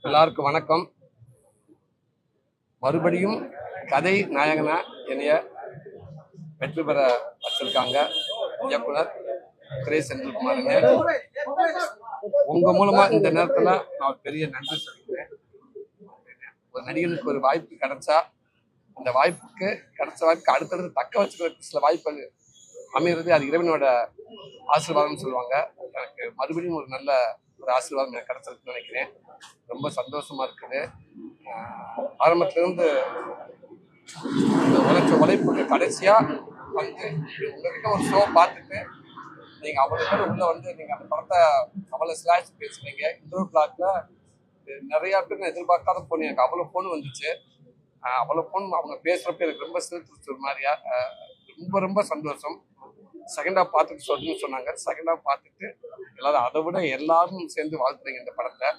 எல்லாருக்கும் வணக்கம். மறுபடியும் கதை நாயகனா என்னைய வெற்றி பெற வச்சிருக்காங்க இயக்குனர் திரை செந்தில்குமார். உங்க மூலமா இந்த நேரத்துல நான் பெரிய நன்றி சொல்லிக்கிறேன். ஒரு நடிகனுக்கு ஒரு வாய்ப்பு கிடைச்சா அந்த வாய்ப்புக்கு அடுத்தடுத்து தக்க வச்சுக்கிறதுக்கு சில வாய்ப்புகள் அமைகிறது. அது இறைவனோட ஆசீர்வாதம்னு சொல்லுவாங்க. எனக்கு மறுபடியும் ஒரு நல்ல ஒரு ஆசீர்வாதம் எனக்கு கிடைச்சிருக்குன்னு நினைக்கிறேன். ரொம்ப சந்தோஷமா இருக்குது. ஆரம்பத்திலிருந்து இந்த உழைப்புக்கு கடைசியா வந்து உங்ககிட்ட ஒரு ஷோ பார்த்துட்டு நீங்க அவ்வளவு பேர் உள்ள வந்து நீங்க அந்த படத்தை அவ்வளவு ஸ்லாஷ் பேசுனீங்க. இன்டர்வியூ பிளாக்ல நிறைய பேர் எதிர்பார்க்காத போன் எனக்கு அவ்வளவு போன் வந்துச்சு. அவ்வளவு போன் அவங்க பேசுறப்ப எனக்கு ரொம்ப சிரிச்சு ஒரு மாதிரியா ரொம்ப ரொம்ப சந்தோஷம். செகண்ட் ஹாஃப் பார்த்துட்டு சொல்லுன்னு சொன்னாங்க. செகண்ட் ஹாஃப் பார்த்துட்டு எல்லாரும் அதை விட எல்லாரும் சேர்ந்து வாழ்த்துறீங்க இந்த படத்தை.